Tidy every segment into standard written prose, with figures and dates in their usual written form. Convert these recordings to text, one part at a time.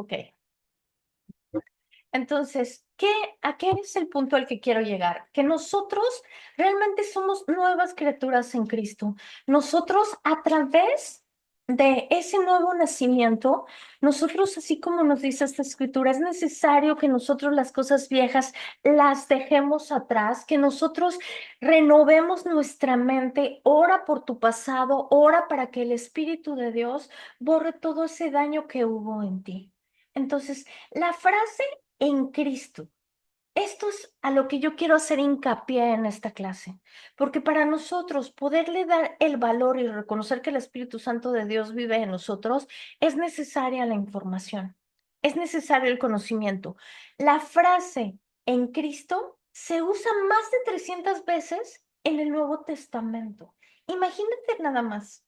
Ok. Entonces, ¿a qué es el punto al que quiero llegar? Que nosotros realmente somos nuevas criaturas en Cristo. Nosotros, a través de ese nuevo nacimiento, nosotros, así como nos dice esta escritura, es necesario que nosotros las cosas viejas las dejemos atrás, que nosotros renovemos nuestra mente. Ora por tu pasado, ora para que el Espíritu de Dios borre todo ese daño que hubo en ti. Entonces, la frase en Cristo. Esto es a lo que yo quiero hacer hincapié en esta clase, porque para nosotros poderle dar el valor y reconocer que el Espíritu Santo de Dios vive en nosotros, es necesaria la información, es necesario el conocimiento. La frase en Cristo se usa más de 300 veces en el Nuevo Testamento. Imagínate nada más.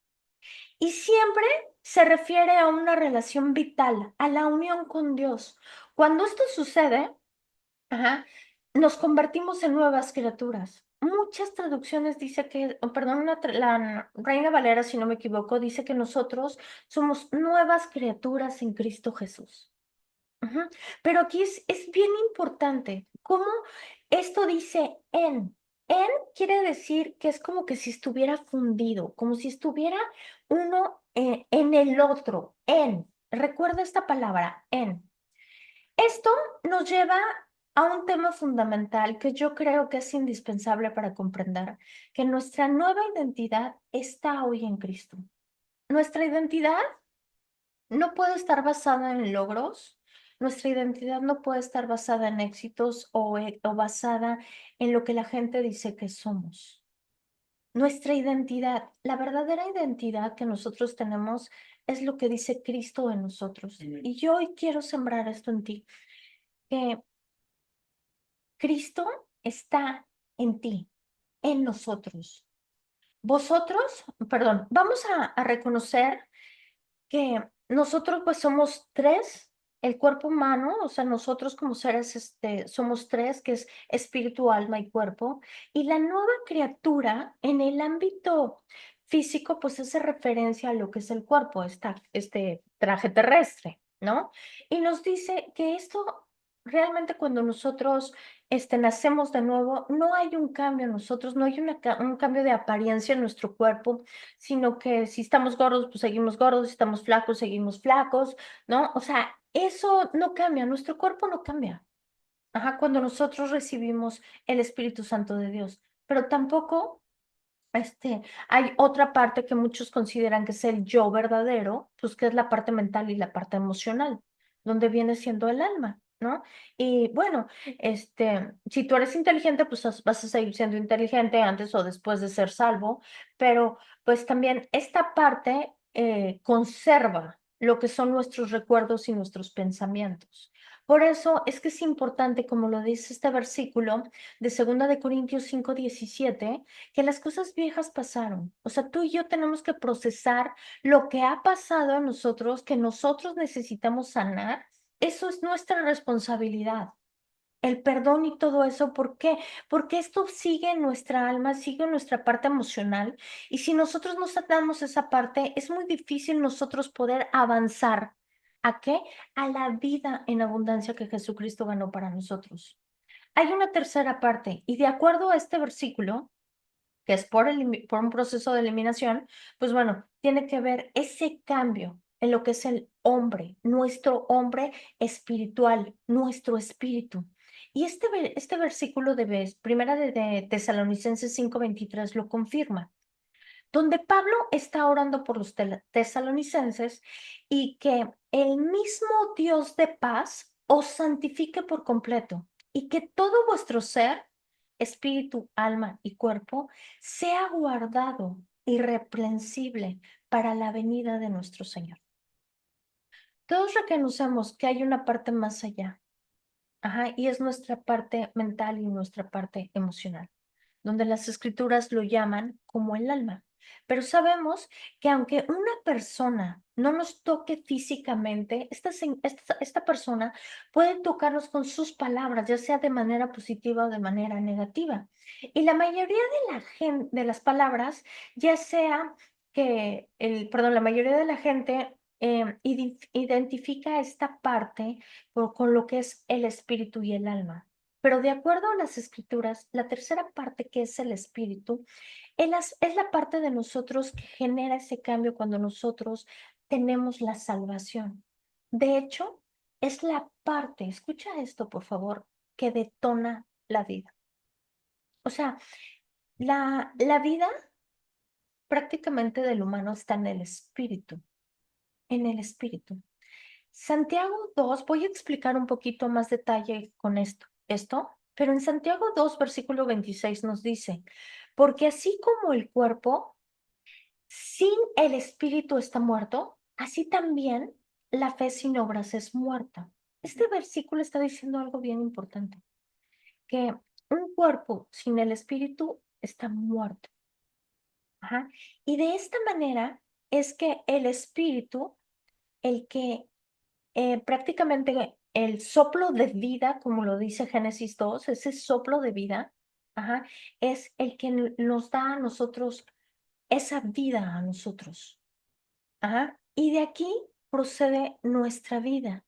Y siempre se refiere a una relación vital, a la unión con Dios. Cuando esto sucede, ajá, nos convertimos en nuevas criaturas. Muchas traducciones dice que, perdón, la Reina Valera, si no me equivoco, dice que nosotros somos nuevas criaturas en Cristo Jesús. Ujú. Pero aquí es bien importante cómo esto dice en. En quiere decir que es como que si estuviera fundido, como si estuviera uno en el otro. En. Recuerda esta palabra, en. Esto nos lleva a un tema fundamental que yo creo que es indispensable para comprender que nuestra nueva identidad está hoy en Cristo. Nuestra identidad no puede estar basada en logros, nuestra identidad no puede estar basada en éxitos o basada en lo que la gente dice que somos. Nuestra identidad, la verdadera identidad que nosotros tenemos es lo que dice Cristo en nosotros. Y yo hoy quiero sembrar esto en ti, que Cristo está en ti, en nosotros. Vosotros, perdón, vamos a reconocer que nosotros pues somos tres, el cuerpo humano, o sea, nosotros como seres somos tres, que es espíritu, alma y cuerpo, y la nueva criatura en el ámbito físico pues hace referencia a lo que es el cuerpo, este traje terrestre, ¿no? Y nos dice que esto realmente cuando nosotros nacemos de nuevo, no hay un cambio en nosotros, no hay un cambio de apariencia en nuestro cuerpo, sino que si estamos gordos, pues seguimos gordos, si estamos flacos, seguimos flacos, ¿no? O sea, eso no cambia, nuestro cuerpo no cambia. Ajá, cuando nosotros recibimos el Espíritu Santo de Dios, pero tampoco, hay otra parte que muchos consideran que es el yo verdadero, pues que es la parte mental y la parte emocional, donde viene siendo el alma, ¿no? Y bueno, si tú eres inteligente, pues vas a seguir siendo inteligente antes o después de ser salvo, pero pues también esta parte conserva lo que son nuestros recuerdos y nuestros pensamientos. Por eso es que es importante, como lo dice este versículo de 2 Corintios 5:17, que las cosas viejas pasaron. O sea, tú y yo tenemos que procesar lo que ha pasado en nosotros, que nosotros necesitamos sanar. Eso es nuestra responsabilidad. El perdón y todo eso, ¿por qué? Porque esto sigue en nuestra alma, sigue en nuestra parte emocional. Y si nosotros no sanamos esa parte, es muy difícil nosotros poder avanzar. ¿A qué? A la vida en abundancia que Jesucristo ganó para nosotros. Hay una tercera parte, y de acuerdo a este versículo, que es por un proceso de eliminación, pues bueno, tiene que ver ese cambio en lo que es el hombre, nuestro hombre espiritual, nuestro espíritu. Y este versículo primera de Tesalonicenses 5:23 lo confirma, donde Pablo está orando por los tesalonicenses y que el mismo Dios de paz os santifique por completo y que todo vuestro ser, espíritu, alma y cuerpo, sea guardado irreprensible para la venida de nuestro Señor. Todos reconocemos que hay una parte más allá, ajá, y es nuestra parte mental y nuestra parte emocional, donde las escrituras lo llaman como el alma. Pero sabemos que aunque una persona no nos toque físicamente, esta persona puede tocarnos con sus palabras, ya sea de manera positiva o de manera negativa. Y la mayoría de de las palabras, ya sea perdón, la mayoría de la gente identifica esta parte con lo que es el espíritu y el alma. Pero de acuerdo a las escrituras, la tercera parte, que es el espíritu, es la parte de nosotros que genera ese cambio cuando nosotros tenemos la salvación. De hecho, es la parte, escucha esto por favor, que detona la vida. O sea, la vida prácticamente del humano está en el espíritu, en el espíritu. Santiago 2, voy a explicar un poquito más detalle con esto, pero en Santiago 2, versículo 26 nos dice, porque así como el cuerpo sin el espíritu está muerto, así también la fe sin obras es muerta. Este versículo está diciendo algo bien importante, que un cuerpo sin el espíritu está muerto. Ajá. Y de esta manera es que el espíritu, el que prácticamente el soplo de vida, como lo dice Génesis 2, ese soplo de vida, ajá, es el que nos da a nosotros esa vida a nosotros. Ajá. Y de aquí procede nuestra vida,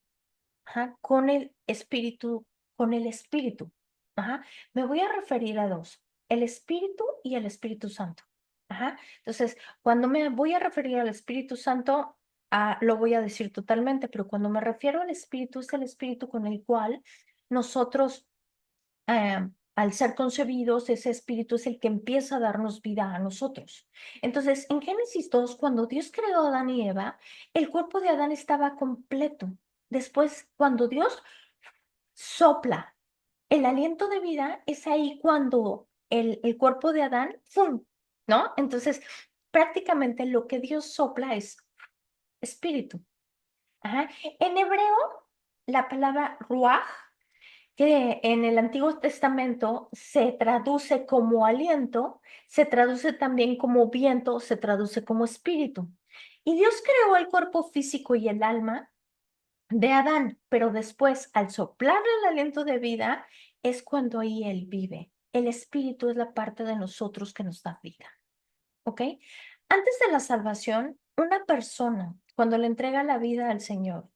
ajá, con el espíritu, con el espíritu. Ajá. Me voy a referir a dos, el espíritu y el Espíritu Santo. Ajá. Entonces, cuando me voy a referir al Espíritu Santo, lo voy a decir totalmente, pero cuando me refiero al espíritu, es el espíritu con el cual nosotros al ser concebidos, ese espíritu es el que empieza a darnos vida a nosotros. Entonces, en Génesis 2, cuando Dios creó a Adán y Eva, el cuerpo de Adán estaba completo. Después, cuando Dios sopla el aliento de vida, es ahí cuando el cuerpo de Adán, ¡fum! ¿No? Entonces, prácticamente lo que Dios sopla es espíritu. Ajá. En hebreo, la palabra ruaj, que en el Antiguo Testamento se traduce como aliento, se traduce también como viento, se traduce como espíritu. Y Dios creó el cuerpo físico y el alma de Adán, pero después, al soplarle el aliento de vida, es cuando ahí él vive. El espíritu es la parte de nosotros que nos da vida. ¿Ok? Antes de la salvación, una persona, cuando le entrega la vida al Señor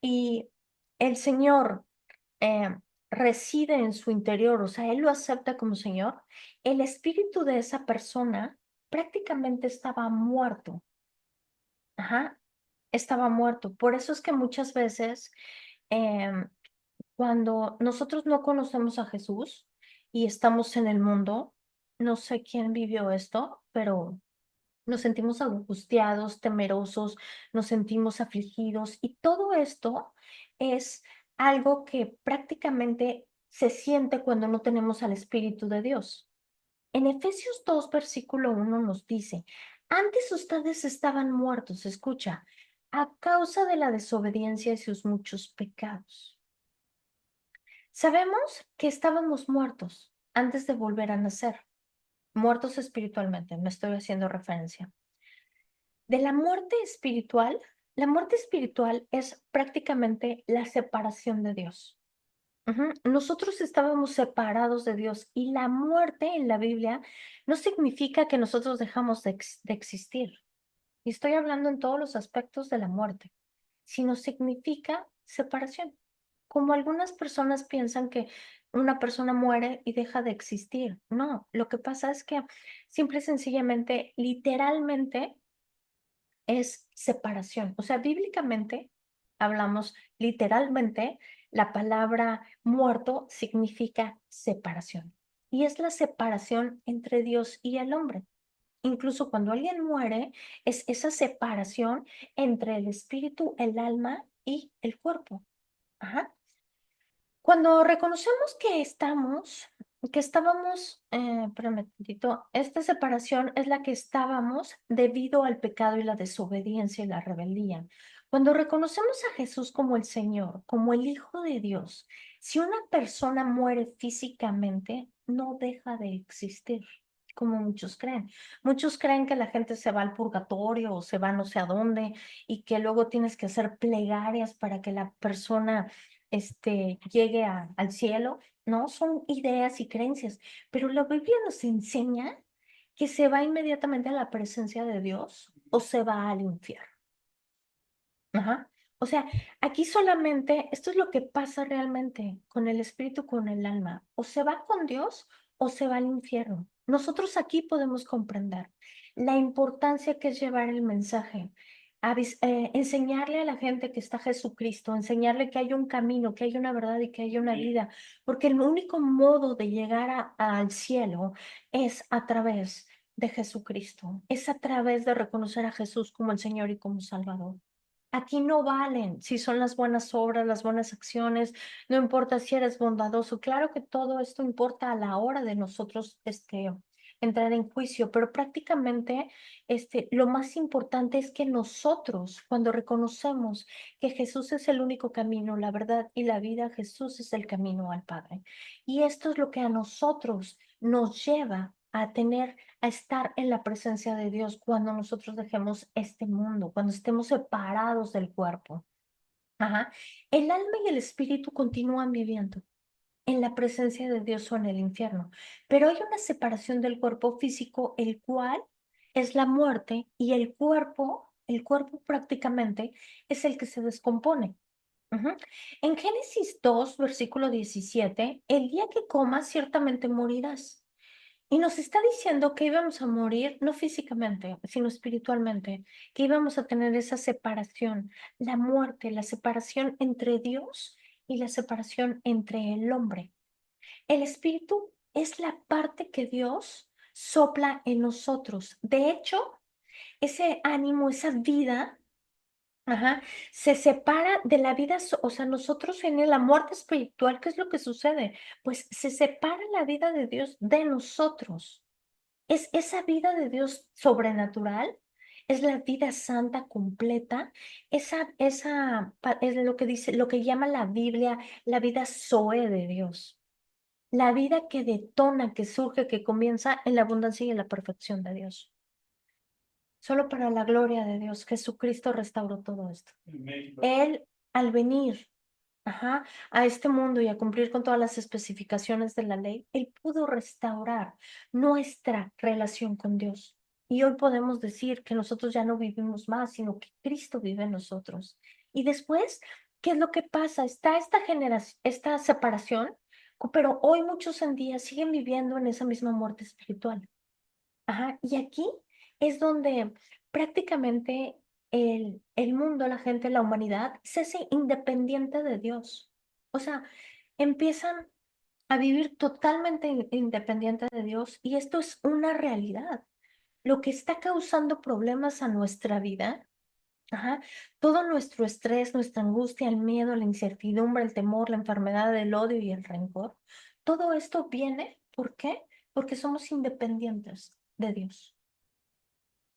y el Señor eh, reside en su interior, o sea, él lo acepta como Señor, el espíritu de esa persona prácticamente estaba muerto. Ajá, estaba muerto. Por eso es que muchas veces em, cuando nosotros no conocemos a Jesús y estamos en el mundo, no sé quién vivió esto, pero nos sentimos angustiados, temerosos, nos sentimos afligidos y todo esto es algo que prácticamente se siente cuando no tenemos al Espíritu de Dios. En Efesios 2, versículo 1 nos dice, antes ustedes estaban muertos, escucha, a causa de la desobediencia y sus muchos pecados. Sabemos que estábamos muertos antes de volver a nacer, muertos espiritualmente, me estoy haciendo referencia. De la muerte espiritual es prácticamente la separación de Dios. Ujú. Nosotros estábamos separados de Dios y la muerte en la Biblia no significa que nosotros dejamos de existir. Y estoy hablando en todos los aspectos de la muerte, sino significa separación. Como algunas personas piensan que una persona muere y deja de existir. No, lo que pasa es que simple y sencillamente, literalmente, es separación. O sea, bíblicamente hablamos literalmente, la palabra muerto significa separación. Y es la separación entre Dios y el hombre. Incluso cuando alguien muere, es esa separación entre el espíritu, el alma y el cuerpo. Ajá. Cuando reconocemos que estábamos, espérame tantito, esta separación es la que estábamos debido al pecado y la desobediencia y la rebeldía. Cuando reconocemos a Jesús como el Señor, como el Hijo de Dios, si una persona muere físicamente, no deja de existir, como muchos creen. Muchos creen que la gente se va al purgatorio o se va no sé a dónde y que luego tienes que hacer plegarias para que la persona llegue al cielo, ¿no? Son ideas y creencias, pero la Biblia nos enseña que se va inmediatamente a la presencia de Dios o se va al infierno. Ajá. O sea, aquí solamente, esto es lo que pasa realmente con el espíritu, con el alma. O se va con Dios o se va al infierno. Nosotros aquí podemos comprender la importancia que es llevar el mensaje, enseñarle a la gente que está Jesucristo, enseñarle que hay un camino, que hay una verdad y que hay una vida, porque el único modo de llegar al cielo es a través de Jesucristo, es a través de reconocer a Jesús como el Señor y como Salvador. Aquí no valen si son las buenas obras, las buenas acciones, no importa si eres bondadoso. Claro que todo esto importa a la hora de nosotros entrar en juicio, pero prácticamente lo más importante es que nosotros, cuando reconocemos que Jesús es el único camino, la verdad y la vida, Jesús es el camino al Padre. Y esto es lo que a nosotros nos lleva a estar en la presencia de Dios cuando nosotros dejemos este mundo, cuando estemos separados del cuerpo. Ajá. El alma y el espíritu continúan viviendo en la presencia de Dios o en el infierno, pero hay una separación del cuerpo físico, el cual es la muerte, y el cuerpo prácticamente es el que se descompone. Ujú. En Génesis 2 versículo 17, el día que comas ciertamente morirás. Y nos está diciendo que íbamos a morir, no físicamente, sino espiritualmente, que íbamos a tener esa separación, la muerte, la separación entre Dios y la separación entre el hombre. El espíritu es la parte que Dios sopla en nosotros. De hecho, ese ánimo, esa vida, ajá, se separa de la vida, o sea, nosotros en la muerte espiritual, ¿qué es lo que sucede? Pues se separa la vida de Dios de nosotros. Es esa vida de Dios sobrenatural, es la vida santa completa, es lo que dice, lo que llama la Biblia, la vida Zoe de Dios, la vida que detona, que surge, que comienza en la abundancia y en la perfección de Dios. Solo para la gloria de Dios, Jesucristo restauró todo esto. Él, al venir, ajá, a este mundo y a cumplir con todas las especificaciones de la ley, Él pudo restaurar nuestra relación con Dios. Y hoy podemos decir que nosotros ya no vivimos más, sino que Cristo vive en nosotros. Y después, ¿qué es lo que pasa? Está esta generación, esta separación, pero hoy muchos en día siguen viviendo en esa misma muerte espiritual. Ajá, y aquí es donde prácticamente el mundo, la gente, la humanidad se hace independiente de Dios. O sea, empiezan a vivir totalmente independiente de Dios, y esto es una realidad. Lo que está causando problemas a nuestra vida, ajá, todo nuestro estrés, nuestra angustia, el miedo, la incertidumbre, el temor, la enfermedad, el odio y el rencor, todo esto viene, ¿por qué? Porque somos independientes de Dios.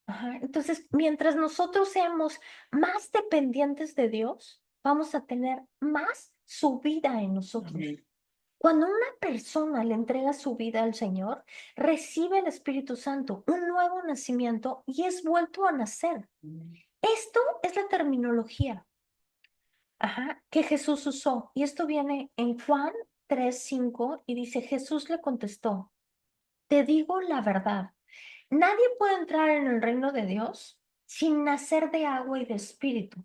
Ajá. Entonces, mientras nosotros seamos más dependientes de Dios, vamos a tener más su vida en nosotros. Amén. Cuando una persona le entrega su vida al Señor, recibe el Espíritu Santo, un nuevo nacimiento, y es vuelto a nacer. Esto es la terminología, ajá, que Jesús usó. Y esto viene en Juan 3:5 y dice, Jesús le contestó, te digo la verdad. Nadie puede entrar en el reino de Dios sin nacer de agua y de espíritu.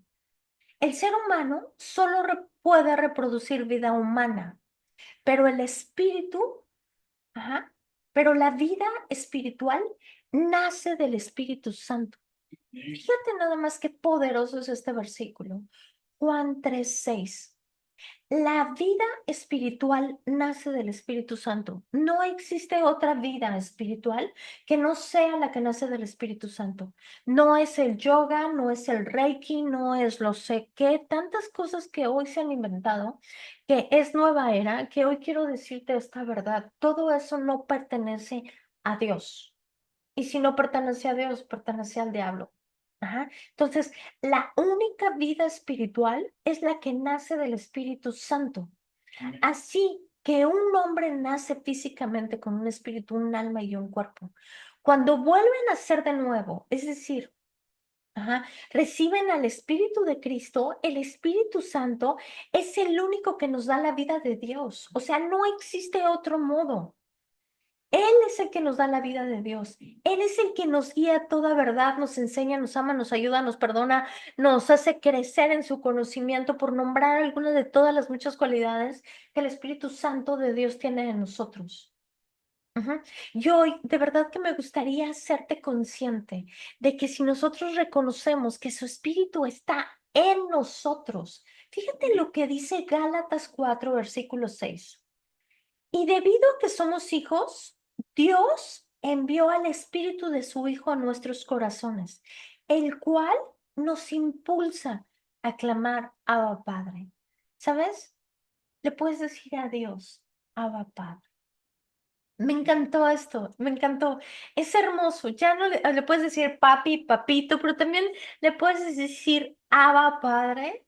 El ser humano solo puede reproducir vida humana, pero el espíritu, ajá, pero la vida espiritual nace del Espíritu Santo. Fíjate nada más qué poderoso es este versículo. Juan 3:6. La vida espiritual nace del Espíritu Santo. No existe otra vida espiritual que no sea la que nace del Espíritu Santo. No es el yoga, no es el reiki, no es lo sé qué, tantas cosas que hoy se han inventado, que es nueva era, que hoy quiero decirte esta verdad. Todo eso no pertenece a Dios. Y si no pertenece a Dios, pertenece al diablo. Ajá. Entonces, la única vida espiritual es la que nace del Espíritu Santo. Así que un hombre nace físicamente con un espíritu, un alma y un cuerpo. Cuando vuelven a ser de nuevo, es decir, ajá, reciben al Espíritu de Cristo, el Espíritu Santo es el único que nos da la vida de Dios. O sea, no existe otro modo. Él es el que nos da la vida de Dios. Él es el que nos guía a toda verdad, nos enseña, nos ama, nos ayuda, nos perdona, nos hace crecer en su conocimiento, por nombrar algunas de todas las muchas cualidades que el Espíritu Santo de Dios tiene en nosotros. Ujú. Y hoy, de verdad que me gustaría hacerte consciente de que si nosotros reconocemos que su Espíritu está en nosotros, fíjate lo que dice Gálatas 4, versículo 6. Y debido a que somos hijos, Dios envió al Espíritu de su Hijo a nuestros corazones, el cual nos impulsa a clamar Abba Padre. ¿Sabes? Le puedes decir a Dios, Abba Padre. Me encantó esto, me encantó. Es hermoso. Ya no le puedes decir papi, papito, pero también le puedes decir Abba Padre,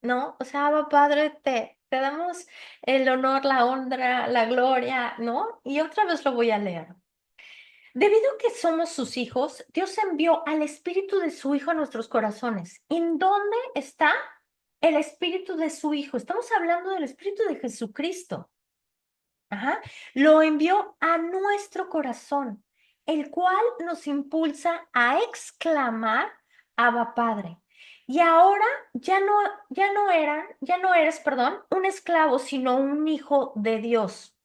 ¿no? O sea, Abba Padre, te damos el honor, la honra, la gloria, ¿no? Y otra vez lo voy a leer. Debido a que somos sus hijos, Dios envió al Espíritu de su Hijo a nuestros corazones. ¿En dónde está el Espíritu de su Hijo? Estamos hablando del Espíritu de Jesucristo. Ajá. Lo envió a nuestro corazón, el cual nos impulsa a exclamar, Abba Padre. Y ahora ya no eres, perdón, un esclavo, sino un hijo de Dios.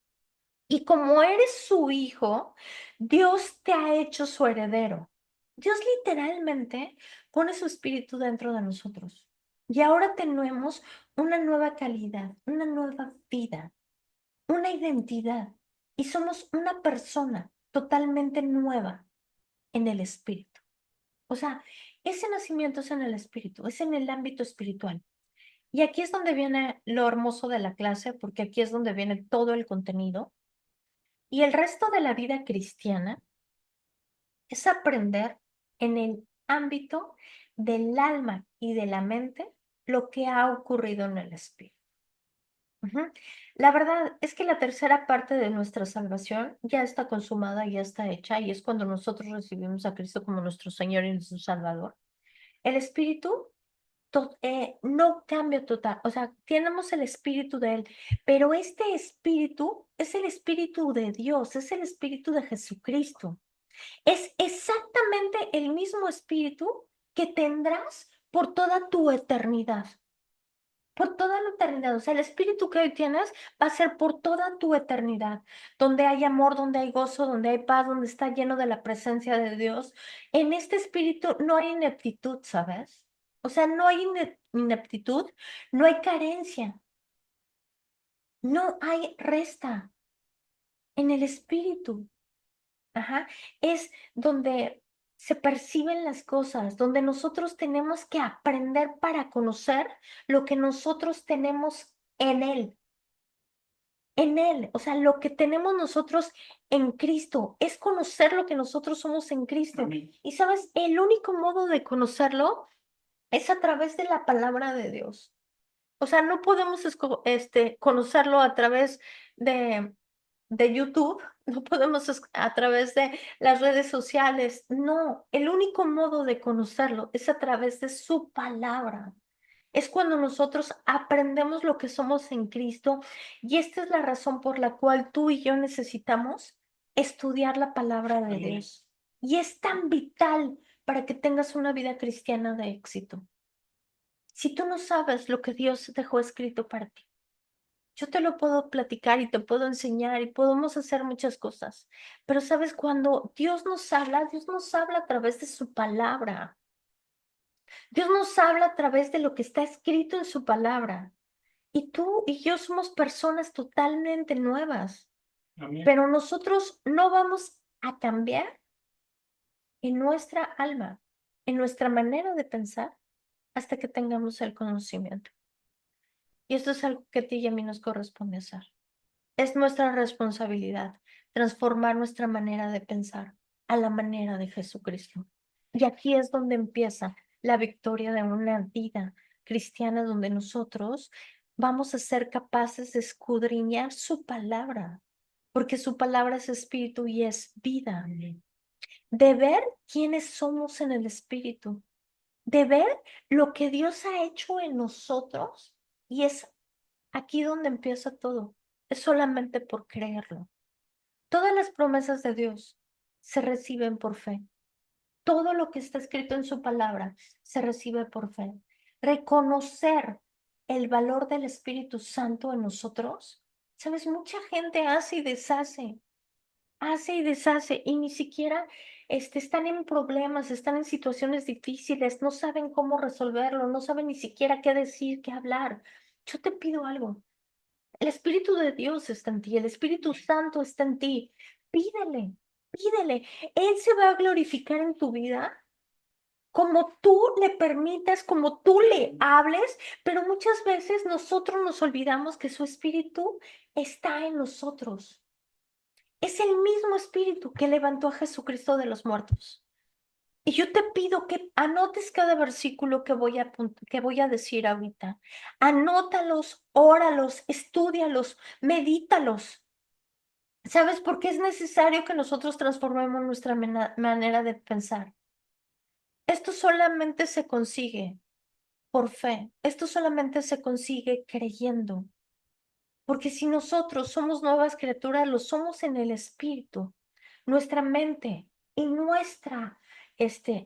Y como eres su hijo, Dios te ha hecho su heredero. Dios literalmente pone su espíritu dentro de nosotros. Y ahora tenemos una nueva calidad, una nueva vida, una identidad y somos una persona totalmente nueva en el espíritu. O sea, ese nacimiento es en el espíritu, es en el ámbito espiritual. Y aquí es donde viene lo hermoso de la clase, porque aquí es donde viene todo el contenido. Y el resto de la vida cristiana es aprender en el ámbito del alma y de la mente lo que ha ocurrido en el espíritu. Ujú. La verdad es que la tercera parte de nuestra salvación ya está consumada, ya está hecha, y es cuando nosotros recibimos a Cristo como nuestro Señor y nuestro Salvador. El Espíritu no cambia total, o sea, tenemos el Espíritu de Él, pero este Espíritu es el Espíritu de Dios, es el Espíritu de Jesucristo. Es exactamente el mismo Espíritu que tendrás por toda tu eternidad. Por toda la eternidad, o sea, el espíritu que hoy tienes va a ser por toda tu eternidad, donde hay amor, donde hay gozo, donde hay paz, donde está lleno de la presencia de Dios. En este espíritu no hay ineptitud, ¿sabes? O sea, no hay ineptitud, no hay carencia, no hay resta en el espíritu. Ajá, es donde se perciben las cosas, donde nosotros tenemos que aprender para conocer lo que nosotros tenemos en Él. En Él, o sea, lo que tenemos nosotros en Cristo, es conocer lo que nosotros somos en Cristo. Amén. Y sabes, el único modo de conocerlo es a través de la palabra de Dios. O sea, no podemos conocerlo a través de YouTube, no podemos a través de las redes sociales. No, el único modo de conocerlo es a través de su palabra. Es cuando nosotros aprendemos lo que somos en Cristo, y esta es la razón por la cual tú y yo necesitamos estudiar la palabra de Dios. Y es tan vital para que tengas una vida cristiana de éxito. Si tú no sabes lo que Dios dejó escrito para ti, yo te lo puedo platicar y te puedo enseñar y podemos hacer muchas cosas, pero sabes, cuando Dios nos habla a través de su palabra. Dios nos habla a través de lo que está escrito en su palabra. Y tú y yo somos personas totalmente nuevas, amén, pero nosotros no vamos a cambiar en nuestra alma, en nuestra manera de pensar, hasta que tengamos el conocimiento. Y esto es algo que a ti y a mí nos corresponde hacer. Es nuestra responsabilidad transformar nuestra manera de pensar a la manera de Jesucristo. Y aquí es donde empieza la victoria de una vida cristiana, donde nosotros vamos a ser capaces de escudriñar su palabra, porque su palabra es espíritu y es vida. De ver quiénes somos en el espíritu, de ver lo que Dios ha hecho en nosotros, y es aquí donde empieza todo. Es solamente por creerlo. Todas las promesas de Dios se reciben por fe. Todo lo que está escrito en su palabra se recibe por fe. Reconocer el valor del Espíritu Santo en nosotros. Sabes, mucha gente hace y deshace y ni siquiera están en problemas, están en situaciones difíciles, no saben cómo resolverlo, no saben ni siquiera qué decir, qué hablar. Yo te pido algo. El Espíritu de Dios está en ti, el Espíritu Santo está en ti. Pídele, pídele. Él se va a glorificar en tu vida como tú le permitas, como tú le hables, pero muchas veces nosotros nos olvidamos que su Espíritu está en nosotros. Es el mismo Espíritu que levantó a Jesucristo de los muertos. Y yo te pido que anotes cada versículo que voy a decir ahorita. Anótalos, óralos, estúdialos, medítalos. ¿Sabes por qué es necesario que nosotros transformemos nuestra manera de pensar? Esto solamente se consigue por fe. Esto solamente se consigue creyendo. Porque si nosotros somos nuevas criaturas, lo somos en el espíritu. Nuestra mente y nuestra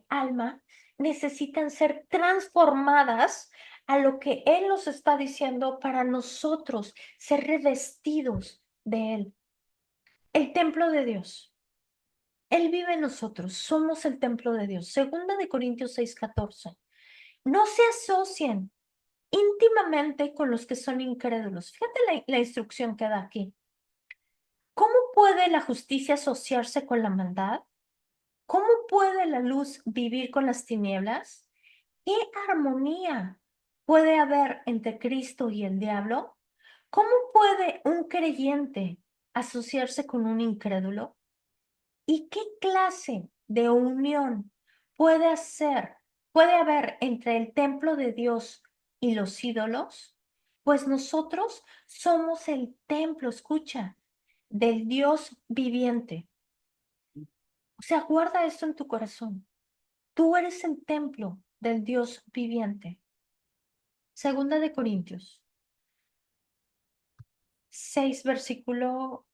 alma necesitan ser transformadas a lo que Él nos está diciendo para nosotros ser revestidos de Él. El templo de Dios. Él vive en nosotros, somos el templo de Dios. Segunda de Corintios 6:14. No se asocien íntimamente con los que son incrédulos. Fíjate la instrucción que da aquí. ¿Cómo puede la justicia asociarse con la maldad? ¿Cómo puede la luz vivir con las tinieblas? ¿Qué armonía puede haber entre Cristo y el diablo? ¿Cómo puede un creyente asociarse con un incrédulo? ¿Y qué clase de unión puede haber entre el templo de Dios y los ídolos? Pues nosotros somos el templo, escucha, del Dios viviente. O sea, guarda esto en tu corazón. Tú eres el templo del Dios viviente. Segunda de Corintios 6, versículo,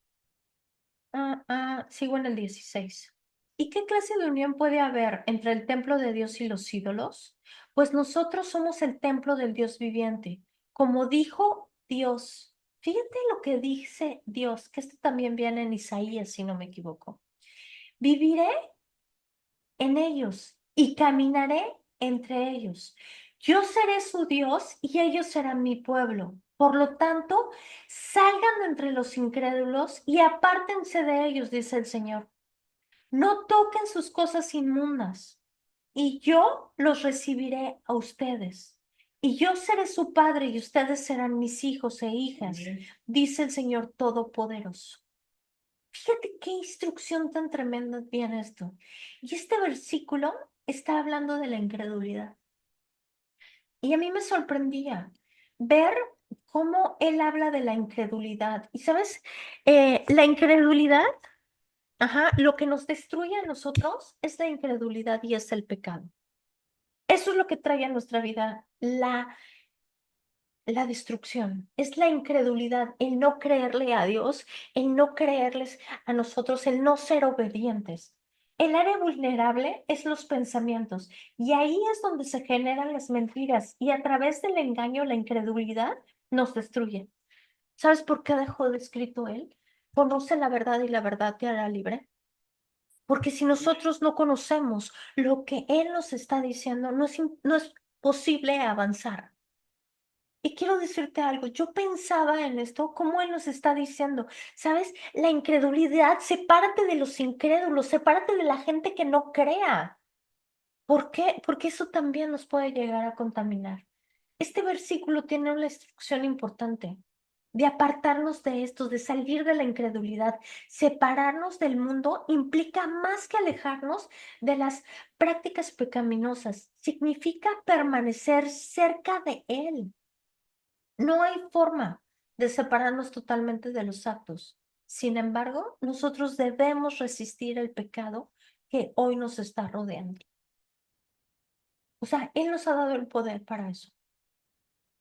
sigo en el 16. ¿Y qué clase de unión puede haber entre el templo de Dios y los ídolos? Pues nosotros somos el templo del Dios viviente. Como dijo Dios, fíjate lo que dice Dios, que esto también viene en Isaías, si no me equivoco. Viviré en ellos y caminaré entre ellos. Yo seré su Dios y ellos serán mi pueblo. Por lo tanto, salgan de entre los incrédulos y apártense de ellos, dice el Señor. No toquen sus cosas inmundas, y yo los recibiré a ustedes. Y yo seré su padre y ustedes serán mis hijos e hijas, dice el Señor Todopoderoso. Fíjate qué instrucción tan tremenda tiene esto. Y este versículo está hablando de la incredulidad. Y a mí me sorprendía ver cómo él habla de la incredulidad. Y sabes, la incredulidad, lo que nos destruye a nosotros es la incredulidad y es el pecado. Eso es lo que trae a nuestra vida la destrucción, es la incredulidad, el no creerle a Dios, el no creerles a nosotros, el no ser obedientes. El área vulnerable es los pensamientos y ahí es donde se generan las mentiras y a través del engaño, la incredulidad nos destruye. ¿Sabes por qué dejó de escrito él? Conoce la verdad y la verdad te hará libre. Porque si nosotros no conocemos lo que él nos está diciendo, no es posible avanzar. Y quiero decirte algo, yo pensaba en esto, como él nos está diciendo, ¿sabes? La incredulidad, sepárate de los incrédulos, sepárate de la gente que no crea. ¿Por qué? Porque eso también nos puede llegar a contaminar. Este versículo tiene una instrucción importante de apartarnos de esto, de salir de la incredulidad. Separarnos del mundo implica más que alejarnos de las prácticas pecaminosas, significa permanecer cerca de él. No hay forma de separarnos totalmente de los actos. Sin embargo, nosotros debemos resistir el pecado que hoy nos está rodeando. O sea, Él nos ha dado el poder para eso.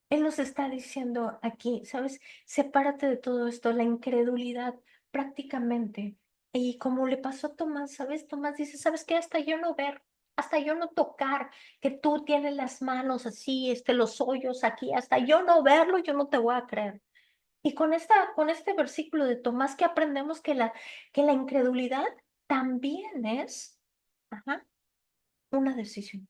Él nos está diciendo aquí, ¿sabes? Sepárate de todo esto, la incredulidad. prácticamente. Y como le pasó a Tomás, ¿sabes? Tomás dice, ¿sabes qué? Hasta yo no ver, hasta yo no tocar, que tú tienes las manos así, los hoyos aquí, hasta yo no verlo, yo no te voy a creer. Y con este versículo de Tomás que aprendemos que la incredulidad también es, ajá, una decisión.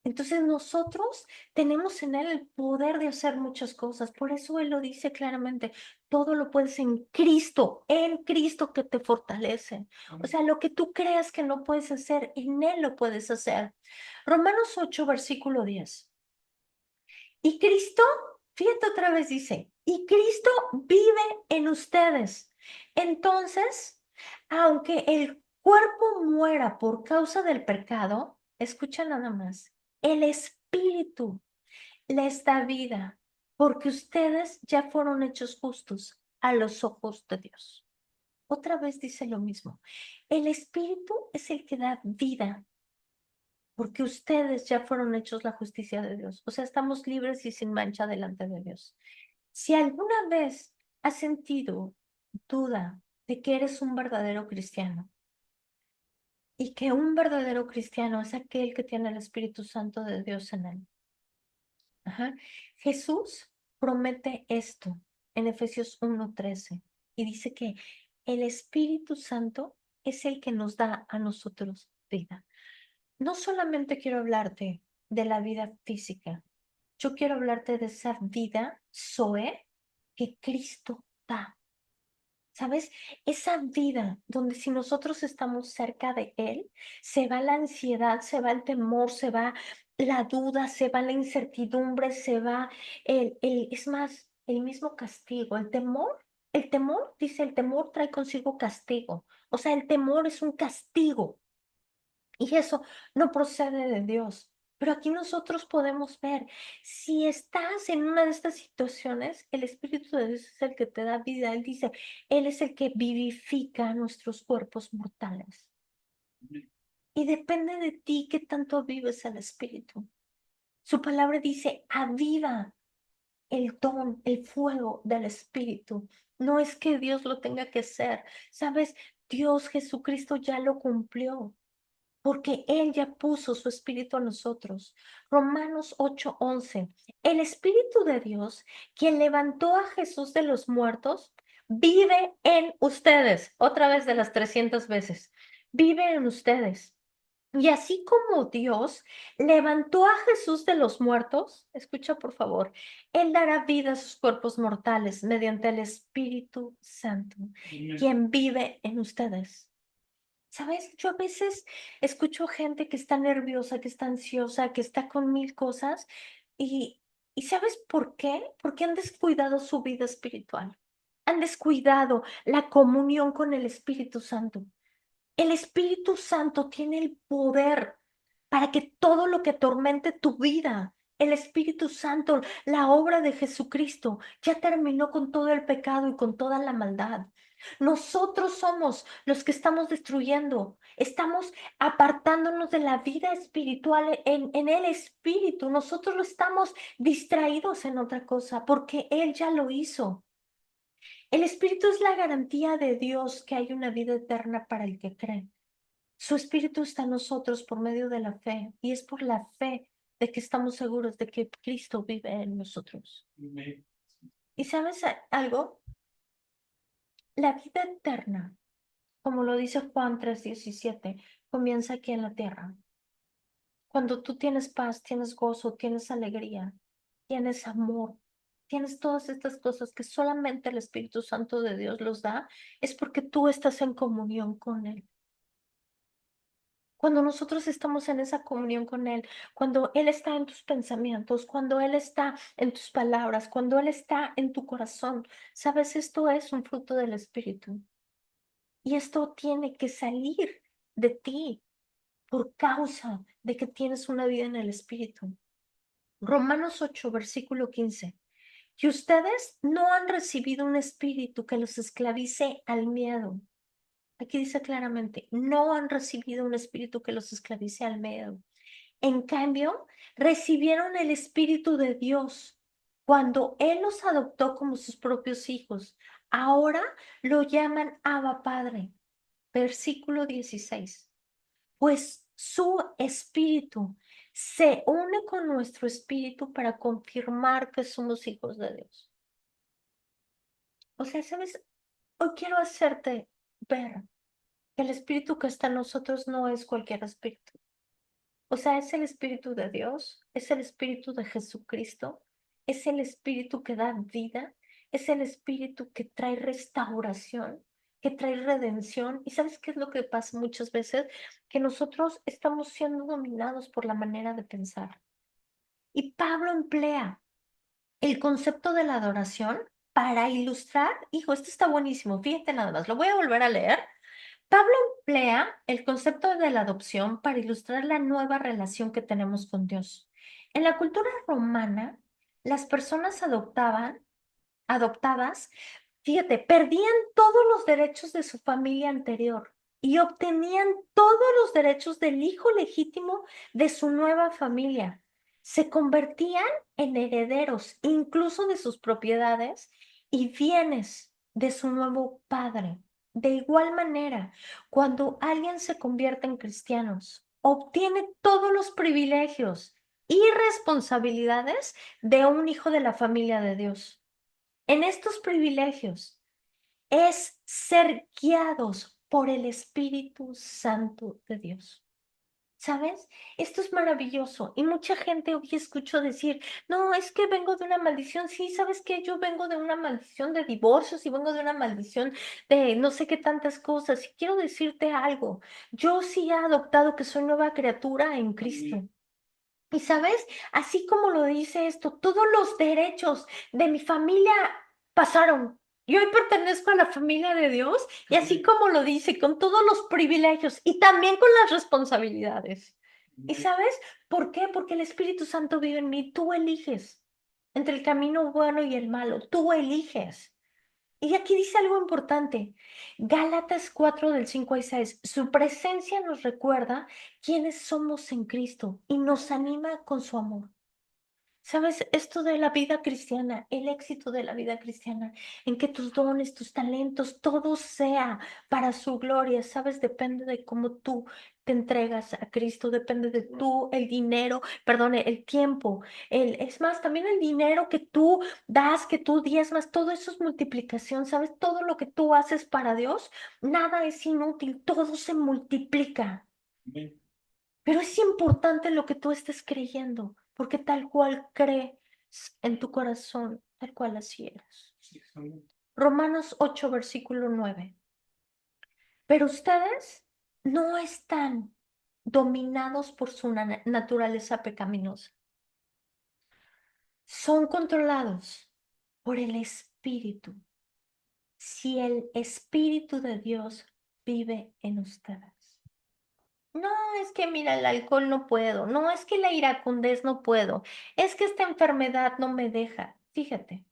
Entonces nosotros tenemos en Él el poder de hacer muchas cosas. Por eso Él lo dice claramente, todo lo puedes en Cristo que te fortalece. O sea, lo que tú creas que no puedes hacer, en Él lo puedes hacer. Romanos 8, versículo 10. Y Cristo, fíjate otra vez, dice, y Cristo vive en ustedes. Entonces, aunque el cuerpo muera por causa del pecado, escucha nada más, el espíritu les da vida, porque ustedes ya fueron hechos justos a los ojos de Dios. Otra vez dice lo mismo, el espíritu es el que da vida, porque ustedes ya fueron hechos la justicia de Dios. O sea, estamos libres y sin mancha delante de Dios. Si alguna vez has sentido duda de que eres un verdadero cristiano y que un verdadero cristiano es aquel que tiene el Espíritu Santo de Dios en él. Ajá. Jesús promete esto en Efesios 1:13 y dice que el Espíritu Santo es el que nos da a nosotros vida. No solamente quiero hablarte de la vida física, yo quiero hablarte de esa vida, Zoe, que Cristo da. ¿Sabes? Esa vida donde si nosotros estamos cerca de Él, se va la ansiedad, se va el temor, se va la duda, se va la incertidumbre, se va es más, el mismo castigo, el temor, dice, el temor trae consigo castigo. O sea, el temor es un castigo. Y eso no procede de Dios. Pero aquí nosotros podemos ver, si estás en una de estas situaciones, el Espíritu de Dios es el que te da vida. Él dice, Él es el que vivifica nuestros cuerpos mortales. Y depende de ti qué tanto vives el Espíritu. Su palabra dice, aviva el don, el fuego del Espíritu. No es que Dios lo tenga que hacer. ¿Sabes? Dios Jesucristo ya lo cumplió porque Él ya puso su espíritu a nosotros. Romanos 8:11. El Espíritu de Dios, quien levantó a Jesús de los muertos, vive en ustedes. Otra vez de las 300 veces. Vive en ustedes. Y así como Dios levantó a Jesús de los muertos, escucha por favor, Él dará vida a sus cuerpos mortales mediante el Espíritu Santo, quien vive en ustedes. ¿Sabes? Yo a veces escucho gente que está nerviosa, que está ansiosa, que está con mil cosas y, ¿sabes por qué? Porque han descuidado su vida espiritual. Han descuidado la comunión con el Espíritu Santo. El Espíritu Santo tiene el poder para que todo lo que atormente tu vida, el Espíritu Santo, la obra de Jesucristo, ya terminó con todo el pecado y con toda la maldad. Nosotros somos los que estamos destruyendo, estamos apartándonos de la vida espiritual en el Espíritu. Nosotros lo estamos distraídos en otra cosa porque Él ya lo hizo. El Espíritu es la garantía de Dios que hay una vida eterna para el que cree. Su Espíritu está en nosotros por medio de la fe y es por la fe de que estamos seguros de que Cristo vive en nosotros. ¿Y sabes algo? La vida eterna, como lo dice Juan 3:17, comienza aquí en la tierra. Cuando tú tienes paz, tienes gozo, tienes alegría, tienes amor, tienes todas estas cosas que solamente el Espíritu Santo de Dios los da, es porque tú estás en comunión con Él. Cuando nosotros estamos en esa comunión con Él, cuando Él está en tus pensamientos, cuando Él está en tus palabras, cuando Él está en tu corazón, sabes, esto es un fruto del Espíritu. Y esto tiene que salir de ti por causa de que tienes una vida en el Espíritu. Romanos 8, versículo 15. Que ustedes no han recibido un espíritu que los esclavice al miedo. Aquí dice claramente, no han recibido un espíritu que los esclavice al miedo. En cambio, recibieron el Espíritu de Dios, cuando Él los adoptó como sus propios hijos. Ahora lo llaman Abba Padre. Versículo 16. Pues su espíritu se une con nuestro espíritu para confirmar que somos hijos de Dios. O sea, ¿sabes? Hoy quiero hacerte ver que el espíritu que está en nosotros no es cualquier espíritu. O sea, es el espíritu de Dios, es el espíritu de Jesucristo, es el espíritu que da vida, es el espíritu que trae restauración, que trae redención. ¿Y sabes qué es lo que pasa muchas veces? Que nosotros estamos siendo dominados por la manera de pensar. Y Pablo emplea el concepto de la adoración para ilustrar, hijo, esto está buenísimo, fíjate nada más, lo voy a volver a leer. Pablo emplea el concepto de la adopción para ilustrar la nueva relación que tenemos con Dios. En la cultura romana, las personas adoptadas, fíjate, perdían todos los derechos de su familia anterior y obtenían todos los derechos del hijo legítimo de su nueva familia. Se convertían en herederos incluso de sus propiedades y bienes de su nuevo padre. De igual manera, cuando alguien se convierte en cristianos, obtiene todos los privilegios y responsabilidades de un hijo de la familia de Dios. En estos privilegios es ser guiados por el Espíritu Santo de Dios. ¿Sabes? Esto es maravilloso y mucha gente hoy escucho decir, no, es que vengo de una maldición. Sí, ¿sabes qué? Yo vengo de una maldición de divorcios y vengo de una maldición de no sé qué tantas cosas. Y quiero decirte algo, yo sí he adoptado que soy nueva criatura en Cristo. Y sabes, así como lo dice esto, todos los derechos de mi familia pasaron. Yo hoy pertenezco a la familia de Dios y así como lo dice, con todos los privilegios y también con las responsabilidades. ¿Y sabes por qué? Porque el Espíritu Santo vive en mí. Tú eliges entre el camino bueno y el malo. Tú eliges. Y aquí dice algo importante. Gálatas 4 del 5 al 6. Su presencia nos recuerda quiénes somos en Cristo y nos anima con su amor. ¿Sabes? Esto de la vida cristiana, el éxito de la vida cristiana, en que tus dones, tus talentos, todo sea para su gloria, ¿sabes? Depende de cómo tú te entregas a Cristo, depende de tú, el dinero, perdón, el tiempo, es más, también el dinero que tú das, que tú diezmas, todo eso es multiplicación, ¿sabes? Todo lo que tú haces para Dios, nada es inútil, todo se multiplica. Pero es importante lo que tú estés creyendo, porque tal cual crees en tu corazón, tal cual así eres. Romanos 8, versículo 9. Pero ustedes no están dominados por su naturaleza pecaminosa. Son controlados por el Espíritu. Si el Espíritu de Dios vive en ustedes. No, es que mira, el alcohol no puedo. No, es que la iracundez no puedo. Es que esta enfermedad no me deja. Fíjate,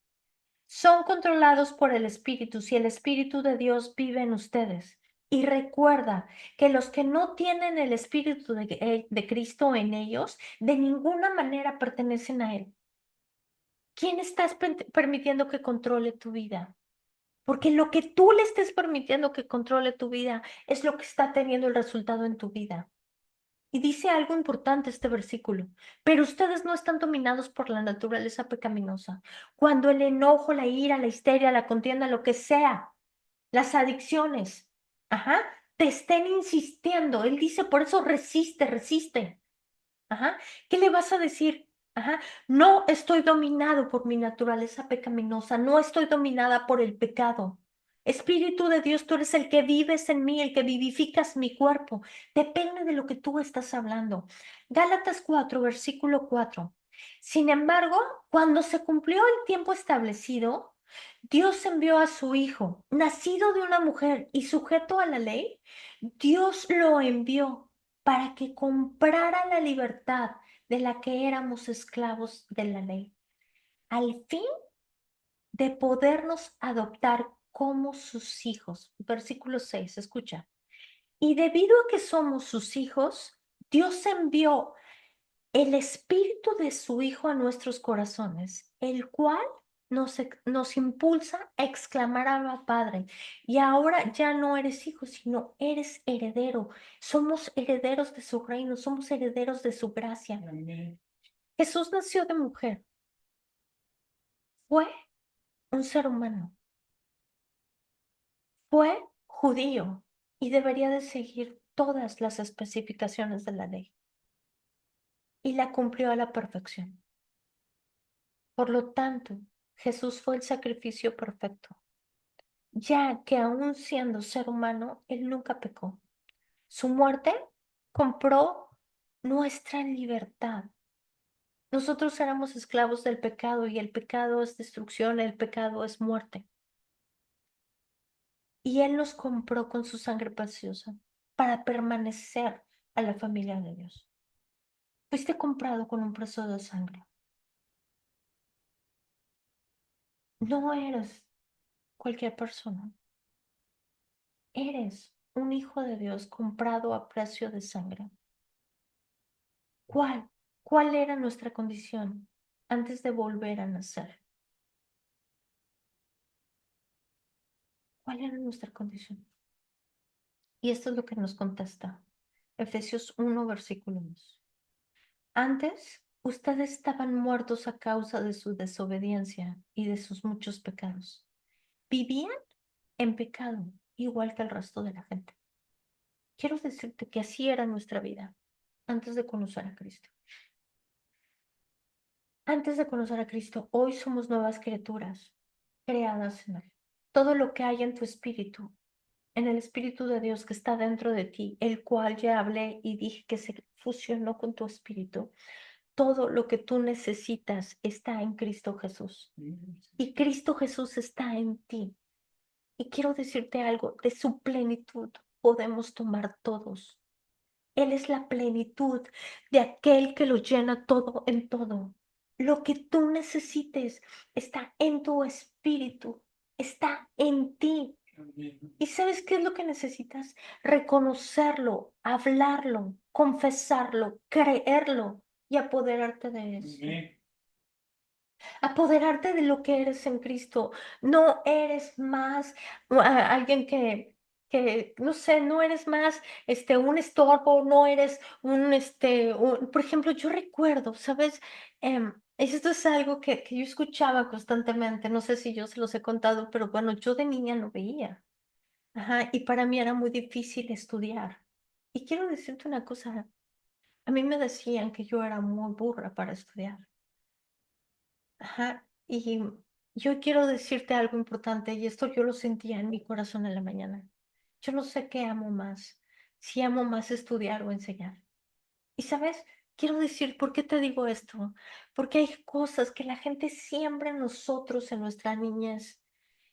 son controlados por el Espíritu si el Espíritu de Dios vive en ustedes. Y recuerda que los que no tienen el Espíritu de Cristo en ellos, de ninguna manera pertenecen a Él. ¿Quién estás permitiendo que controle tu vida? Porque lo que tú le estés permitiendo que controle tu vida es lo que está teniendo el resultado en tu vida. Y dice algo importante este versículo, pero ustedes no están dominados por la naturaleza pecaminosa. Cuando el enojo, la ira, la histeria, la contienda, lo que sea, las adicciones, ajá, te estén insistiendo. Él dice, por eso resiste, resiste. Ajá. ¿Qué le vas a decir? Ajá. No estoy dominado por mi naturaleza pecaminosa, no estoy dominada por el pecado. Espíritu de Dios, tú eres el que vives en mí, el que vivificas mi cuerpo. Depende de lo que tú estás hablando. Gálatas 4, versículo 4. Sin embargo, cuando se cumplió el tiempo establecido, Dios envió a su Hijo, nacido de una mujer y sujeto a la ley. Dios lo envió para que comprara la libertad de la que éramos esclavos de la ley, al fin de podernos adoptar como sus hijos. Versículo 6, escucha. Y debido a que somos sus hijos, Dios envió el espíritu de su Hijo a nuestros corazones, el cual nos impulsa a exclamar a Padre. Y ahora ya no eres hijo, sino eres heredero. Somos herederos de su reino, somos herederos de su gracia. Amén. Jesús nació de mujer, fue un ser humano, fue judío y debería de seguir todas las especificaciones de la ley. Y la cumplió a la perfección. Por lo tanto, Jesús fue el sacrificio perfecto, ya que aún siendo ser humano, Él nunca pecó. Su muerte compró nuestra libertad. Nosotros éramos esclavos del pecado y el pecado es destrucción, el pecado es muerte. Y Él nos compró con su sangre preciosa para permanecer a la familia de Dios. Fuiste comprado con un precio de sangre. No eres cualquier persona. Eres un hijo de Dios comprado a precio de sangre. ¿Cuál? ¿Cuál era nuestra condición antes de volver a nacer? ¿Cuál era nuestra condición? Y esto es lo que nos contesta Efesios 1, versículo 2. Antes, ustedes estaban muertos a causa de su desobediencia y de sus muchos pecados. Vivían en pecado, igual que el resto de la gente. Quiero decirte que así era nuestra vida antes de conocer a Cristo. Antes de conocer a Cristo, hoy somos nuevas criaturas creadas en Él. Todo lo que hay en tu espíritu, en el Espíritu de Dios que está dentro de ti, el cual ya hablé y dije que se fusionó con tu espíritu, todo lo que tú necesitas está en Cristo Jesús. Y Cristo Jesús está en ti. Y quiero decirte algo, de su plenitud podemos tomar todos. Él es la plenitud de aquel que lo llena todo en todo. Lo que tú necesites está en tu espíritu, está en ti. ¿Y sabes qué es lo que necesitas? Reconocerlo, hablarlo, confesarlo, creerlo y apoderarte de eso. Apoderarte de lo que eres en Cristo. No eres más alguien no sé, no eres más un estorbo, no eres por ejemplo, yo recuerdo, ¿sabes? Esto es algo que yo escuchaba constantemente, no sé si yo se los he contado, pero bueno, yo de niña no veía. Ajá, y para mí era muy difícil estudiar. Y quiero decirte una cosa, a mí me decían que yo era muy burra para estudiar. Ajá, y yo quiero decirte algo importante y esto yo lo sentía en mi corazón en la mañana. Yo no sé qué amo más, si amo más estudiar o enseñar. Y sabes, quiero decir, ¿por qué te digo esto? Porque hay cosas que la gente siembra en nosotros en nuestra niñez.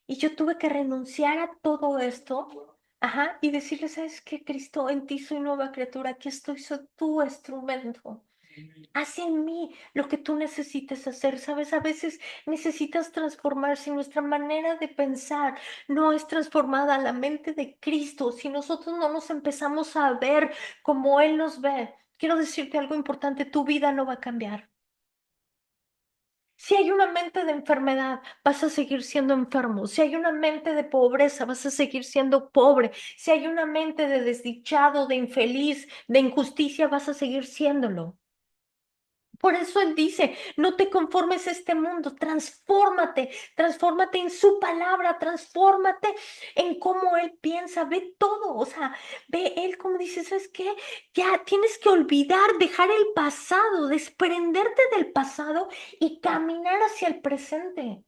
Y yo tuve que renunciar a todo esto, ajá, y decirle, ¿sabes qué, Cristo? En ti soy nueva criatura, aquí estoy, soy tu instrumento. Haz en mí lo que tú necesites hacer, ¿sabes? A veces necesitas transformarse. Nuestra manera de pensar no es transformada a la mente de Cristo. Si nosotros no nos empezamos a ver como Él nos ve, quiero decirte algo importante, tu vida no va a cambiar. Si hay una mente de enfermedad, vas a seguir siendo enfermo. Si hay una mente de pobreza, vas a seguir siendo pobre. Si hay una mente de desdichado, de infeliz, de injusticia, vas a seguir siéndolo. Por eso Él dice, no te conformes a este mundo, transfórmate, transfórmate en su palabra, transfórmate en cómo Él piensa, ve todo, o sea, ve Él como dice, ¿sabes qué? Ya tienes que olvidar, dejar el pasado, desprenderte del pasado y caminar hacia el presente,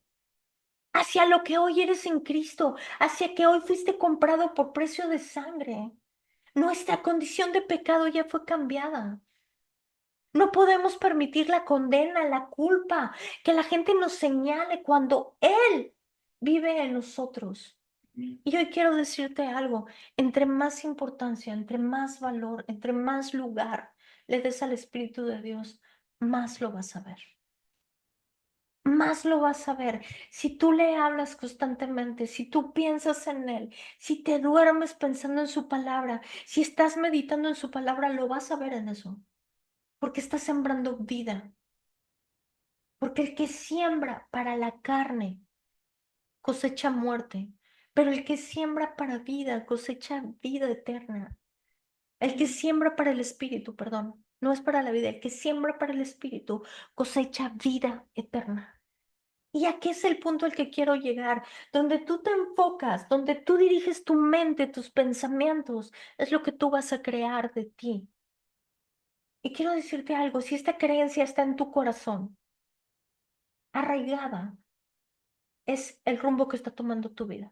hacia lo que hoy eres en Cristo, hacia que hoy fuiste comprado por precio de sangre. Nuestra condición de pecado ya fue cambiada. No podemos permitir la condena, la culpa, que la gente nos señale cuando Él vive en nosotros. Y hoy quiero decirte algo, entre más importancia, entre más valor, entre más lugar le des al Espíritu de Dios, más lo vas a ver. Más lo vas a ver. Si tú le hablas constantemente, si tú piensas en Él, si te duermes pensando en su palabra, si estás meditando en su palabra, lo vas a ver en eso. porque está sembrando vida. Porque el que siembra para la carne cosecha muerte, pero el que siembra para vida cosecha vida eterna. El que siembra para el espíritu, perdón, no es para la vida, el que siembra para el espíritu cosecha vida eterna. Y aquí es el punto al que quiero llegar, donde tú te enfocas, donde tú diriges tu mente, tus pensamientos, es lo que tú vas a crear de ti. Y quiero decirte algo, si esta creencia está en tu corazón, arraigada, es el rumbo que está tomando tu vida.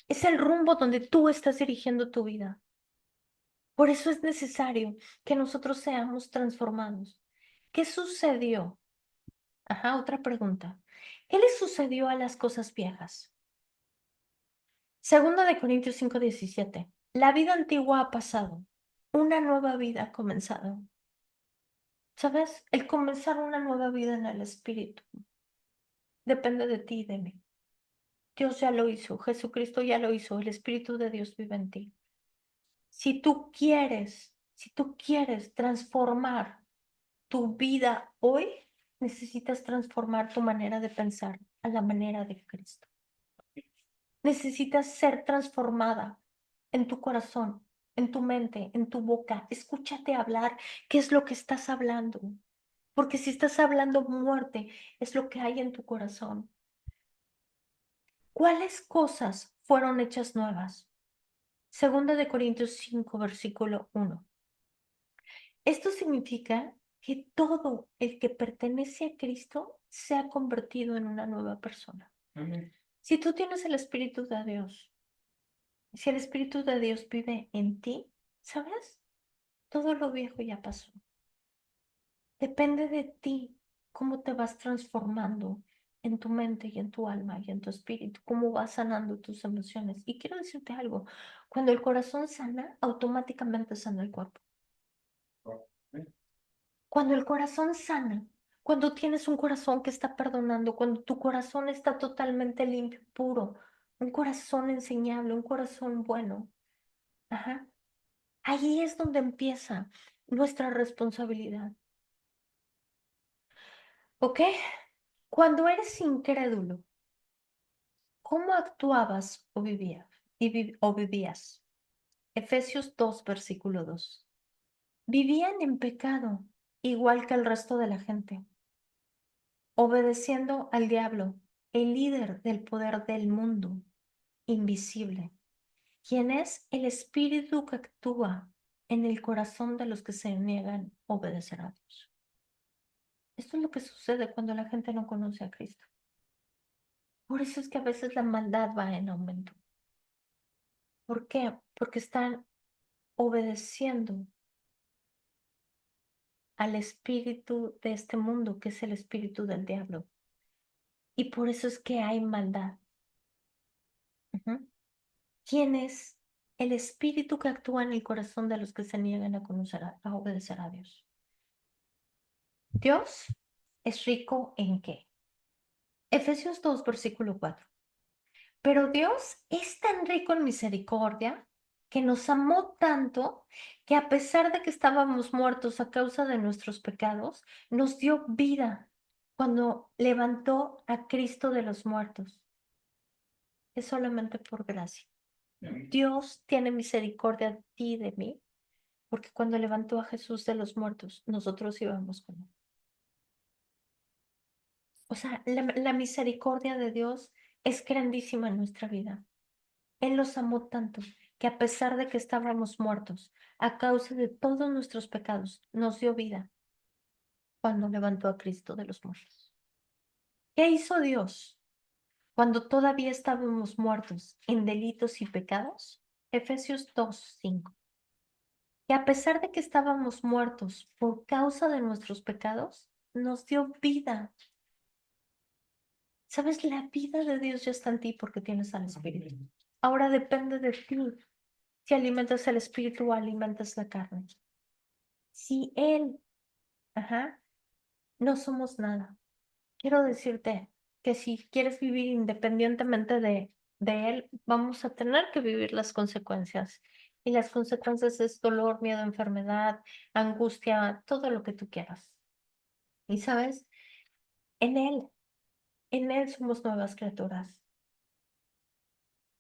Es el rumbo donde tú estás dirigiendo tu vida. Por eso es necesario que nosotros seamos transformados. ¿Qué sucedió? Ajá, otra pregunta. ¿Qué le sucedió a las cosas viejas? Segunda de Corintios 5:17. La vida antigua ha pasado, una nueva vida ha comenzado. ¿Sabes? El comenzar una nueva vida en el Espíritu depende de ti y de mí. Dios ya lo hizo, Jesucristo ya lo hizo, el Espíritu de Dios vive en ti. Si tú quieres transformar tu vida hoy, necesitas transformar tu manera de pensar a la manera de Cristo. Necesitas ser transformada en tu corazón, en tu mente, en tu boca. Escúchate hablar. ¿Qué es lo que estás hablando? Porque si estás hablando muerte, es lo que hay en tu corazón. ¿Cuáles cosas fueron hechas nuevas? Segunda de Corintios 5, versículo 1. Esto significa que todo el que pertenece a Cristo se ha convertido en una nueva persona. Amén. Si tú tienes el Espíritu de Dios, si el Espíritu de Dios vive en ti, ¿sabes? Todo lo viejo ya pasó. Depende de ti cómo te vas transformando en tu mente y en tu alma y en tu espíritu, cómo vas sanando tus emociones. Y quiero decirte algo, cuando el corazón sana, automáticamente sana el cuerpo. Cuando el corazón sana, cuando tienes un corazón que está perdonando, cuando tu corazón está totalmente limpio, puro, un corazón enseñable, un corazón bueno, ajá, ahí es donde empieza nuestra responsabilidad. ¿Ok? Cuando eres incrédulo, ¿cómo actuabas o vivías? O vivías. Efesios 2, versículo 2. Vivían en pecado, igual que el resto de la gente, obedeciendo al diablo, el líder del poder del mundo, invisible, quien es el espíritu que actúa en el corazón de los que se niegan a obedecer a Dios. Esto es lo que sucede cuando la gente no conoce a Cristo. Por eso es que a veces la maldad va en aumento. ¿Por qué? Porque están obedeciendo al espíritu de este mundo, que es el espíritu del diablo. Y por eso es que hay maldad. Ujú. ¿Quién es el espíritu que actúa en el corazón de los que se niegan a conocer, a obedecer a Dios? Dios es rico ¿en qué? Efesios 2, versículo 4. Pero Dios es tan rico en misericordia que nos amó tanto que a pesar de que estábamos muertos a causa de nuestros pecados, nos dio vida cuando levantó a Cristo de los muertos. Es solamente por gracia. Dios tiene misericordia de ti y de mí, porque cuando levantó a Jesús de los muertos, nosotros íbamos con él. O sea, la misericordia de Dios es grandísima en nuestra vida. Él los amó tanto que a pesar de que estábamos muertos, a causa de todos nuestros pecados, nos dio vida cuando levantó a Cristo de los muertos. ¿Qué hizo Dios cuando todavía estábamos muertos en delitos y pecados? Efesios 2:5. Que a pesar de que estábamos muertos por causa de nuestros pecados, nos dio vida. ¿Sabes? La vida de Dios ya está en ti porque tienes al Espíritu. Ahora depende de ti si alimentas el Espíritu o alimentas la carne. Si Él, ajá, no somos nada. Quiero decirte que si quieres vivir independientemente de Él, vamos a tener que vivir las consecuencias. Y las consecuencias es dolor, miedo, enfermedad, angustia, todo lo que tú quieras. Y sabes, en en Él somos nuevas criaturas.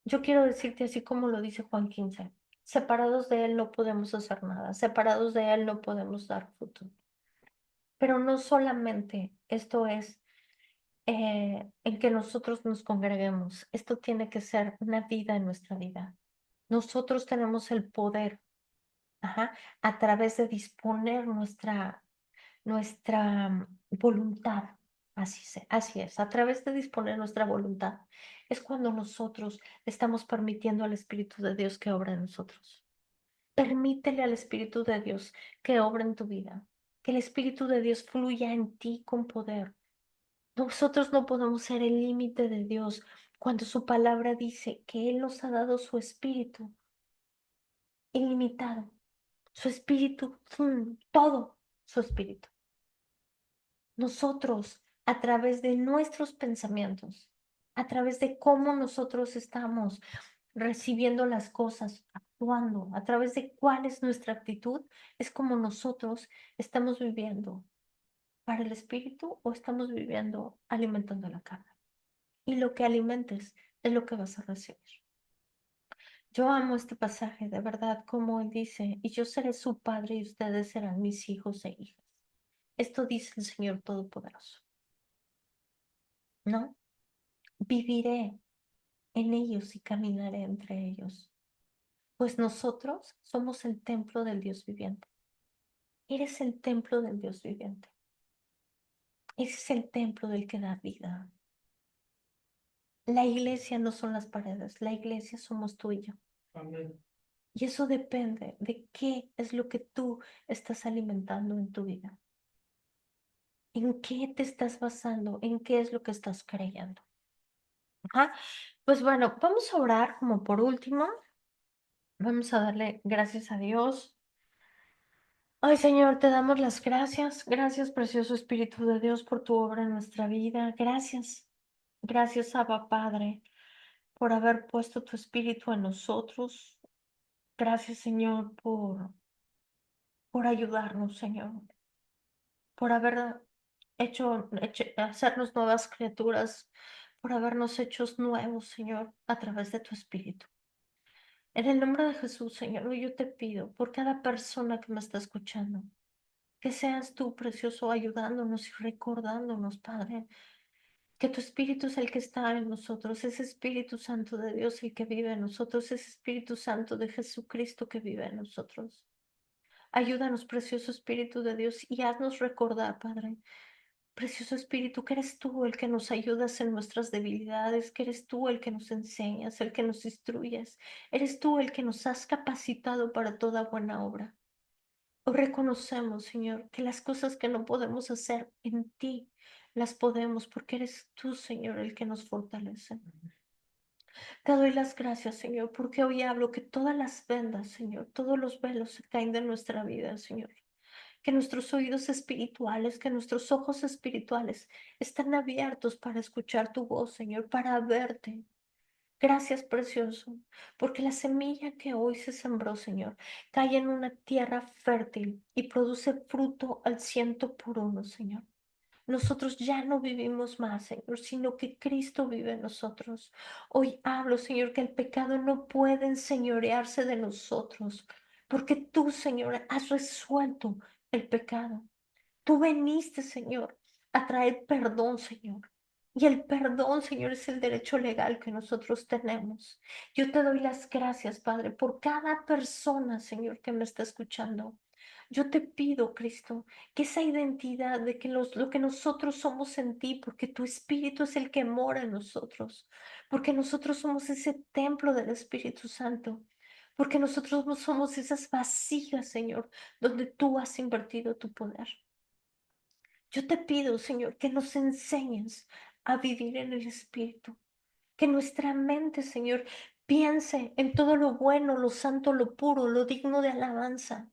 Yo quiero decirte así como lo dice Juan 15: separados de Él no podemos hacer nada, separados de Él no podemos dar fruto. Pero no solamente esto es en que nosotros nos congreguemos, esto tiene que ser una vida en nuestra vida. Nosotros tenemos el poder, ajá, a través de disponer nuestra voluntad. Así es, a través de disponer nuestra voluntad es cuando nosotros estamos permitiendo al Espíritu de Dios que obra en nosotros. Permítele al Espíritu de Dios que obra en tu vida, que el Espíritu de Dios fluya en ti con poder. Nosotros no podemos ser el límite de Dios cuando su palabra dice que Él nos ha dado su Espíritu ilimitado, su Espíritu, todo su Espíritu. Nosotros, a través de nuestros pensamientos, a través de cómo nosotros estamos recibiendo las cosas, actuando, a través de cuál es nuestra actitud, es como nosotros estamos viviendo para el espíritu o estamos viviendo alimentando la carne. Y lo que alimentes es lo que vas a recibir. Yo amo este pasaje, de verdad, como él dice, y yo seré su padre y ustedes serán mis hijos e hijas. Esto dice el Señor Todopoderoso, ¿no? Viviré en ellos y caminaré entre ellos, pues nosotros somos el templo del Dios viviente. Eres el templo del Dios viviente. Ese es el templo del que da vida. La iglesia no son las paredes, la iglesia somos tú y yo. Amén. Y eso depende de qué es lo que tú estás alimentando en tu vida. ¿En qué te estás basando? ¿En qué es lo que estás creyendo? Ajá. Pues bueno, vamos a orar como por último. Vamos a darle gracias a Dios. Ay, Señor, te damos las gracias. Gracias, precioso Espíritu de Dios, por tu obra en nuestra vida. Gracias. Gracias, Abba Padre, por haber puesto tu Espíritu en nosotros. Gracias, Señor, por ayudarnos, Señor, por haber hacernos nuevas criaturas, por habernos hechos nuevos, Señor, a través de tu Espíritu. En el nombre de Jesús, Señor, hoy yo te pido por cada persona que me está escuchando, que seas tú, precioso, ayudándonos y recordándonos, Padre, que tu Espíritu es el que está en nosotros, ese Espíritu Santo de Dios el que vive en nosotros, ese Espíritu Santo de Jesucristo que vive en nosotros. Ayúdanos, precioso Espíritu de Dios, y haznos recordar, Padre, precioso Espíritu, que eres tú el que nos ayudas en nuestras debilidades, que eres tú el que nos enseñas, el que nos instruyes, eres tú el que nos has capacitado para toda buena obra. Hoy reconocemos, Señor, que las cosas que no podemos hacer en ti, las podemos porque eres tú, Señor, el que nos fortalece. Te doy las gracias, Señor, porque hoy hablo que todas las vendas, Señor, todos los velos se caen de nuestra vida, Señor. Que nuestros oídos espirituales, que nuestros ojos espirituales están abiertos para escuchar tu voz, Señor, para verte. Gracias, precioso, porque la semilla que hoy se sembró, Señor, cae en una tierra fértil y produce fruto al 100 por 1, Señor. Nosotros ya no vivimos más, Señor, sino que Cristo vive en nosotros. Hoy hablo, Señor, que el pecado no puede enseñorearse de nosotros, porque tú, Señor, has resuelto el pecado. Tú veniste, Señor, a traer perdón, Señor. Y el perdón, Señor, es el derecho legal que nosotros tenemos. Yo te doy las gracias, Padre, por cada persona, Señor, que me está escuchando. Yo te pido, Cristo, que esa identidad de que lo que nosotros somos en ti, porque tu Espíritu es el que mora en nosotros, porque nosotros somos ese templo del Espíritu Santo, porque nosotros no somos esas vasijas, Señor, donde tú has invertido tu poder. Yo te pido, Señor, que nos enseñes a vivir en el Espíritu, que nuestra mente, Señor, piense en todo lo bueno, lo santo, lo puro, lo digno de alabanza.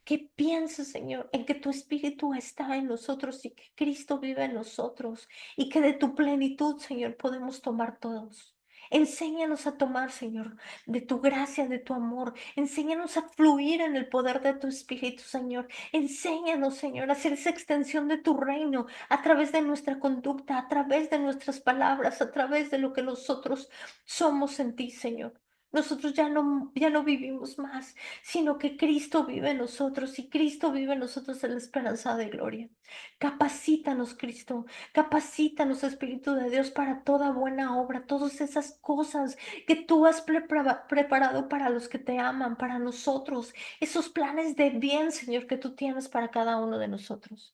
Que piense, Señor, en que tu Espíritu está en nosotros y que Cristo vive en nosotros y que de tu plenitud, Señor, podemos tomar todos. Enséñanos a tomar, Señor, de tu gracia, de tu amor. Enséñanos a fluir en el poder de tu Espíritu, Señor. Enséñanos, Señor, a hacer esa extensión de tu reino a través de nuestra conducta, a través de nuestras palabras, a través de lo que nosotros somos en ti, Señor. Nosotros ya no vivimos más, sino que Cristo vive en nosotros y Cristo vive en nosotros en la esperanza de gloria. Capacítanos, Cristo. Capacítanos, Espíritu de Dios, para toda buena obra, todas esas cosas que tú has preparado para los que te aman, para nosotros, esos planes de bien, Señor, que tú tienes para cada uno de nosotros.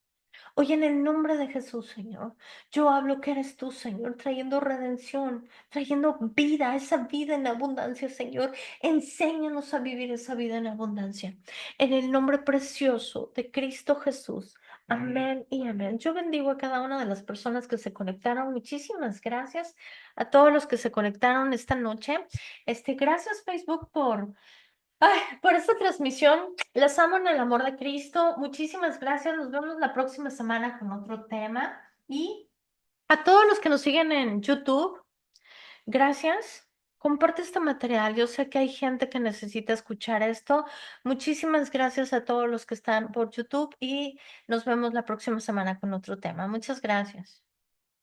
Hoy en el nombre de Jesús, Señor, yo hablo que eres tú, Señor, trayendo redención, trayendo vida, esa vida en abundancia, Señor. Enséñanos a vivir esa vida en abundancia. En el nombre precioso de Cristo Jesús. Amén y amén. Yo bendigo a cada una de las personas que se conectaron. Muchísimas gracias a todos los que se conectaron esta noche. Gracias, Facebook, por esta transmisión. Las amo en el amor de Cristo. Muchísimas gracias. Nos vemos la próxima semana con otro tema. Y a todos los que nos siguen en YouTube, gracias. Comparte este material. Yo sé que hay gente que necesita escuchar esto. Muchísimas gracias a todos los que están por YouTube y nos vemos la próxima semana con otro tema. Muchas gracias.